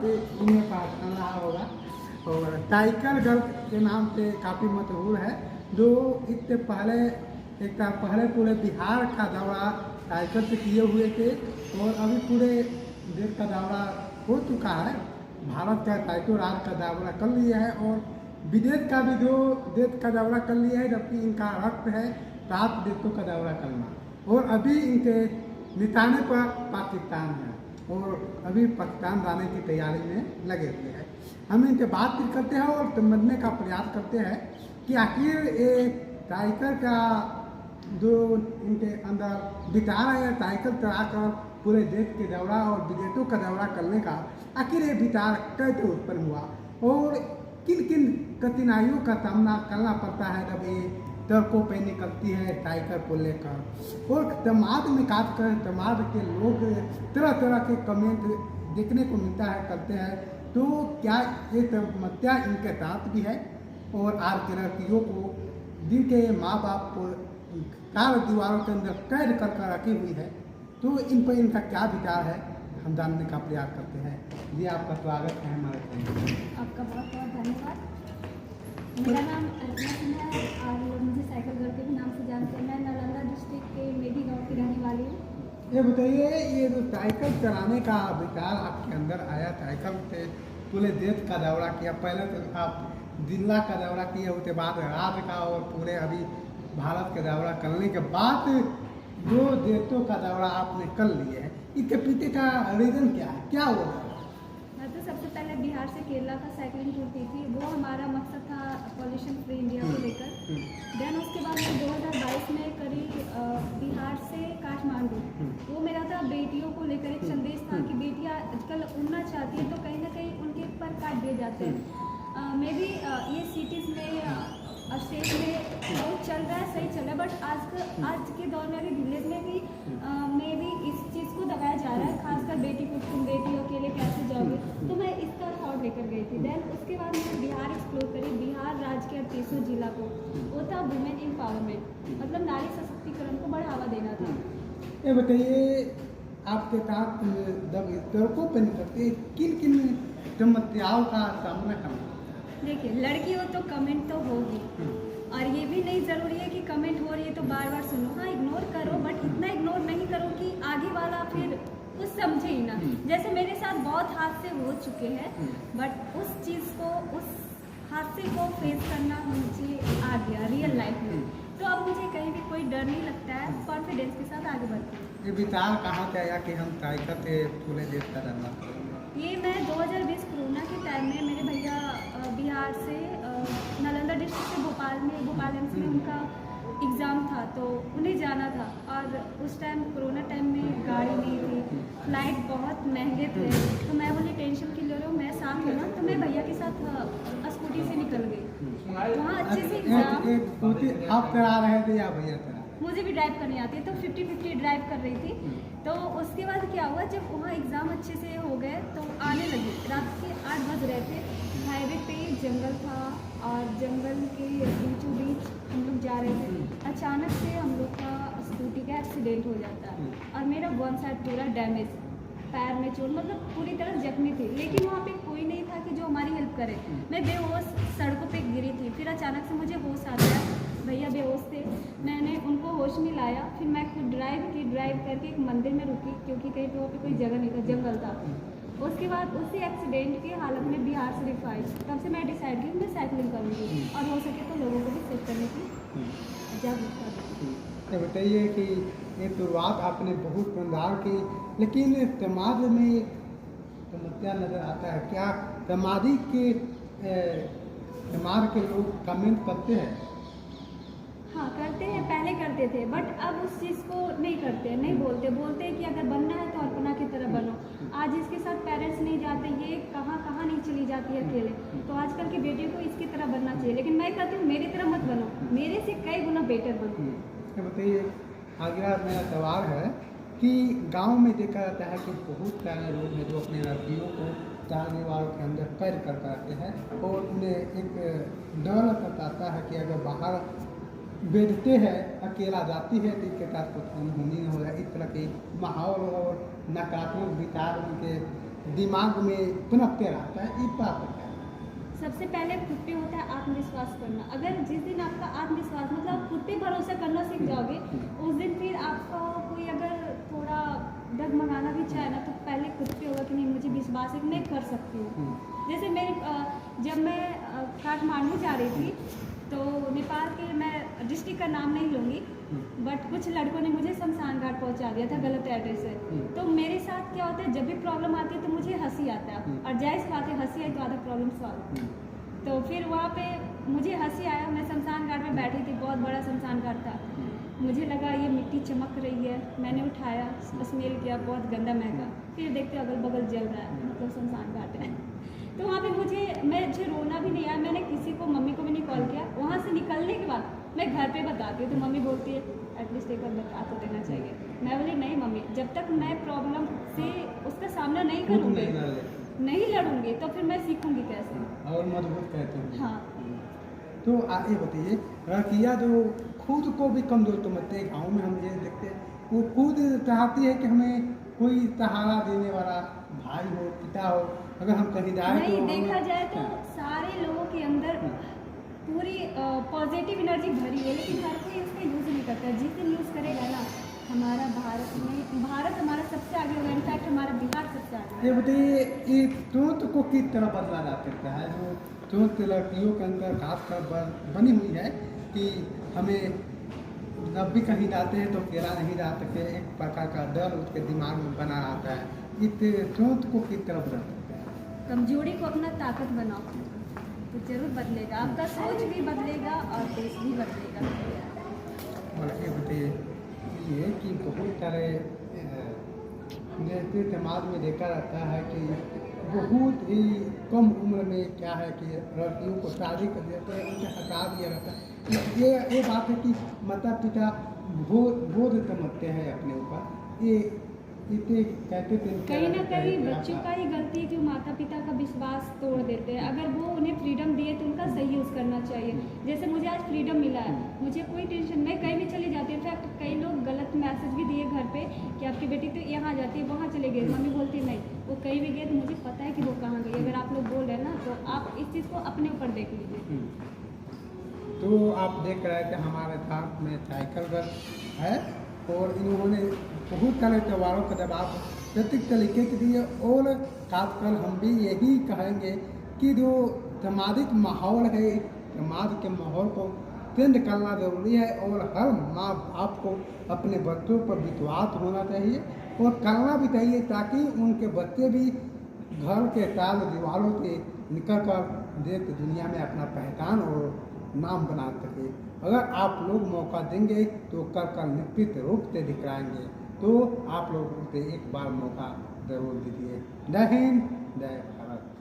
इन्हें पहचान रहा होगा और टाइगर गर्ल के नाम से काफ़ी मशहूर है। जो इससे पहले पहले पूरे बिहार का दौरा टाइगर से किए हुए थे और अभी पूरे देश का दौरा हो चुका है। भारत का टाइगर राज का दौरा कर लिया है और विदेश का भी जो देश का दौरा कर लिया है, जबकि इनका हक है 7 देशों का दौरा करना। और अभी इनके निशाने पर पाकिस्तान है और अभी पाकिस्तान जाने की तैयारी में लगे हुए हैं। हम इनसे बातचीत करते हैं और समझने का प्रयास करते हैं कि आखिर ये टाइगर का जो इनके अंदर विचार है, टाइगर चलाकर पूरे देश के दौरा और विदेशों का दौरा करने का आखिर ये विचार कैसे उत्पन्न हुआ और किन किन कठिनाइयों का सामना करना पड़ता है जब ये सड़कों पे निकलती है टाइगर को लेकर। और समाज में खासकर समाज के लोग तरह तरह के कमेंट देखने को मिलता है, करते हैं। तो क्या ये समस्या इनके साथ भी है और आज के लड़कियों को जिनके माँ बाप को 4 दीवारों के अंदर कैद कर रखी हुई है, तो इन पर इनका क्या विचार है, हम जानने का प्रयास करते हैं। जी आपका स्वागत है हमारे चैनल में। आपका बहुत बहुत धन्यवाद। मेरा नाम अर्चना सिन्हा है और लोग मुझे साइकिल गर्ल के भी नाम से जानते हैं। मैं नालंदा डिस्ट्रिक्ट के मेधी गांव की रहने वाली हूँ। ये बताइए, ये जो साइकिल चलाने का विचार आपके अंदर आया, साइकिल से पूरे देश का दौरा किया, पहले तो आप जिला का दौरा किए, उसके बाद राज्य का और पूरे अभी भारत का दौरा करने के बाद जो देशों का दौरा आपने कर लिए है, इसके पीछे का रीज़न क्या है, क्या हुआ? मैं तो सबसे पहले बिहार से केरला का साइकिलिंग टूर की थी। वो हमारा मकसद था पॉल्यूशन फ्री इंडिया को लेकर। देन उसके बाद मैं 2022 में करी बिहार से काठमांडू। वो मेरा था बेटियों को लेकर एक संदेश था कि बेटियां आजकल उड़ना चाहती हैं तो कहीं ना कहीं उनके ऊपर काट दिए जाते हैं। मे बी ये सिटीज़ में स्टेट में बहुत चल रहा है, सही चल रहा है, बट आज के दौर में अभी विलेज में भी मे बी इस चीज़ को दबाया जा रहा है, खासकर बेटी को तुम बेटी अकेले कैसे जाओगे। तो मैं इसका थॉट लेकर गई थी। देन उसके बाद मैंने बिहार एक्सप्लोर करी, बिहार राज्य के 38 जिला को। वो था वुमेन एम्पावरमेंट, मतलब नारी सशक्तिकरण को बढ़ावा देना था। ये बताइए, आपके साथ जब सड़कों पर निकलते किन किन समस्याओं का सामना करना? देखिए, लड़की हो तो कमेंट तो होगी और ये भी नहीं ज़रूरी है कि कमेंट हो रही है तो बार बार सुनो। हाँ, इग्नोर करो, बट इतना इग्नोर नहीं करो कि आगे वाला फिर कुछ समझे ही ना। जैसे मेरे साथ बहुत हादसे हो चुके हैं, बट उस चीज़ को, उस हादसे को फेस करना मुझे आ गया रियल लाइफ में। तो अब मुझे कहीं भी कोई डर नहीं लगता है, कॉन्फिडेंस के साथ आगे बढ़ती हूँ। ये विचार कहाँ से आया कि हम साइकिल से पूरे देश का दौरा करेंगे? ये मैं 2020 कोरोना के टाइम में, मेरे भैया बिहार से नालंदा डिस्ट्रिक्ट से भोपाल एम्स में उनका एग्ज़ाम था, तो उन्हें जाना था। और उस टाइम कोरोना टाइम में गाड़ी नहीं थी, फ्लाइट बहुत महंगे थे। तो मैं बोली टेंशन क्यों ले रहे हो, मैं साथ हूँ ना। तो मैं भैया के साथ स्कूटी से निकल गई। वहाँ अच्छे से एग्ज़ाम आप करा रहे थे या भैया करा? मुझे भी ड्राइव करनी आती है, तो 50-50 ड्राइव कर रही थी। तो उसके बाद क्या हुआ, जब वहाँ एग्ज़ाम अच्छे से हो गए तो आने लगे, रात के 8 बज रहे थे। हाईवे पे जंगल था और जंगल के बीचों बीच हम लोग जा रहे थे। अचानक से हम लोग का स्कूटी का एक्सीडेंट हो जाता है और मेरा वन साइड पूरा डैमेज, पैर में चोट, मतलब पूरी तरह जख्मी थी। लेकिन वहाँ पे कोई नहीं था कि जो हमारी हेल्प करे। मैं बेहोश सड़कों पे गिरी थी। फिर अचानक से मुझे होश आता है, भैया बेहोश थे, मैंने उनको होश में लाया। फिर मैं खुद ड्राइव करके एक मंदिर में रुकी, क्योंकि कहीं पे वहाँ पे कोई जगह नहीं था, जंगल था। उसके बाद उसी एक्सीडेंट की हालत में बिहार से रिफाइंड, तब से मैं डिसाइड की मैं साइकिलिंग करूँगी और हो सके तो लोगों को भी सेव करने की जागरूकता दूँगी। तो बताइए कि ये शुरुआत आपने बहुत शानदार की, लेकिन समाज में एक समस्या नज़र आता है। क्या समाज के लोग कमेंट करते हैं? हाँ, करते हैं, पहले करते थे, बट अब उस चीज़ को नहीं करते, नहीं बोलते हैं कि अगर बनना है तो अर्पणा की तरह बनो। आज इसके साथ पेरेंट्स नहीं जाते, ये कहाँ नहीं चली जाती है अकेले। तो आजकल की बेटियों को इसकी तरह बनना चाहिए, लेकिन मैं कहती हूँ मेरी तरह मत बनो, मेरे से कई गुना बेटर बनो। तो बताइए, अगला मेरा सवाल है कि गांव में देखा जाता है कि बहुत सारे लोग हैं जो अपने लड़कियों को 4 दीवारों के अंदर कैद कर करते हैं और उन्हें एक डर सताता है कि अगर बाहर बेचते हैं, अकेला जाती है तो इसके साथ कुछ अनहोनी हो जाए। इस तरह के माहौल और नकारात्मक विचार उनके दिमाग में पनपते रहता है, इस बात पर क्या? सबसे पहले खुद पे होता है आत्मविश्वास करना। अगर जिस दिन आपका आत्मविश्वास मतलब आप खुद पे भरोसा करना सीख जाओगे, उस दिन फिर आपका कोई अगर थोड़ा डगमगाना भी चाहे ना, तो पहले खुद पे होगा कि नहीं मुझे विश्वास है कि मैं कर सकती हूँ। जैसे मेरे जब मैं काठमांडू जा रही थी, तो नेपाल के मैं डिस्ट्रिक्ट का नाम नहीं लूँगी, बट कुछ लड़कों ने मुझे शमशान घाट पहुँचा दिया था गलत एड्रेस से। तो मेरे साथ क्या होता है, जब भी प्रॉब्लम आती है तो मुझे हंसी आता है, और जायज़ बात है, हंसी आई तो आधा प्रॉब्लम सॉल्व। तो फिर वहाँ पे मुझे हंसी आया, मैं शमशान घाट में बैठी थी, बहुत बड़ा शमशान घाट था। मुझे लगा ये मिट्टी चमक रही है, मैंने उठाया, स्मेल किया, बहुत गंदा महका। फिर देखते अगल बगल जल रहा है, मतलब शमशान घाट है। तो वहाँ पे मुझे रोना भी नहीं आया, मैंने किसी को, मम्मी को भी नहीं कॉल किया। वहाँ से निकलने के बाद मैं घर पे बताती हूँ, तो मम्मी बोलती है एटलीस्ट एक बार बता तो देना चाहिए। मैं बोली नहीं मम्मी, जब तक मैं प्रॉब्लम से उसका सामना नहीं करूँगी, नहीं लड़ूंगी, तो फिर मैं सीखूंगी कैसे। और मजबूत कहते हैं। हाँ। तो ये बताइए, रकिया जो खुद को भी कमजोर तो मत है, गाँव में हम ये देखते हैं, वो खुद चाहती है कि हमें कोई सहारा देने वाला भाई हो, पिता हो, अगर हम कहीं जाए नहीं, तो देखा जाए तो सारे लोगों के अंदर पूरी पॉजिटिव एनर्जी भरी है, लेकिन हर कोई उसका यूज़ नहीं करता। जिस दिन यूज़ करेगा ना, हमारा भारत हमारा सबसे आगे होगा। इनफैक्ट हमारा बिहार सबसे आगे। ये बताइए, ये तुरंत को किस तरह बदला जा सकता है, जो तुरंत लड़कियों के अंदर खासकर बनी हुई है कि हमें जब भी कहीं जाते हैं तो अकेला नहीं जा सकते, एक प्रकार का डर उसके दिमाग में बना रहता है, इस तुरंत को किस तरह बदल सकता है? कमजोरी को अपना ताकत बनाओ तो जरूर बदलेगा, आपका सोच भी बदलेगा और देश भी बदलेगा। और ये बताइए ये कि बहुत सारे जैसे समाज में देखा जाता है कि बहुत ही कम उम्र में क्या है कि लड़कियों को शादी कर देते हैं, उन्हें हटा दिया जाता है। ये बात है कि माता पिता बोझ समझते हैं अपने ऊपर, ये इतने कहते थे कहीं ना कहीं बच्चों का ही गलती है कि वो माता पिता का विश्वास तोड़ देते हैं। अगर वो उन्हें फ्रीडम दिए तो उनका सही यूज़ करना चाहिए। जैसे मुझे आज फ्रीडम मिला है, मुझे कोई टेंशन, मैं कहीं भी चली जाती हूँ। इनफैक्ट कई लोग गलत मैसेज भी दिए घर पे कि आपकी बेटी तो यहाँ जाती है, वहाँ चले गए, मम्मी बोलती है नहीं, वो कहीं भी गए तो मुझे पता है कि वो कहाँ गई। अगर आप लोग बोल रहे हैं ना, तो आप इस चीज़ को अपने ऊपर देख लीजिए। तो आप देख रहे थे हमारे साथ में साइकिल घर है, और इन्होंने बहुत सारे त्योहारों का जवाब प्रत्येक तरीके के दिए। और खासकर हम भी यही कहेंगे कि जो सामाजिक माहौल है, समाज के माहौल को चेंज करना ज़रूरी है, और हर माँ बाप को अपने बच्चों पर विश्वास होना चाहिए और करना भी चाहिए, ताकि उनके बच्चे भी घर के चार दीवारों से निकल कर देश दुनिया में अपना पहचान और नाम बना सके। अगर आप लोग मौका देंगे तो कर निश्चित रूप से दिखलाएंगे। तो आप लोगों से एक बार मौका जरूर दीजिए। जय हिंद, जय भारत।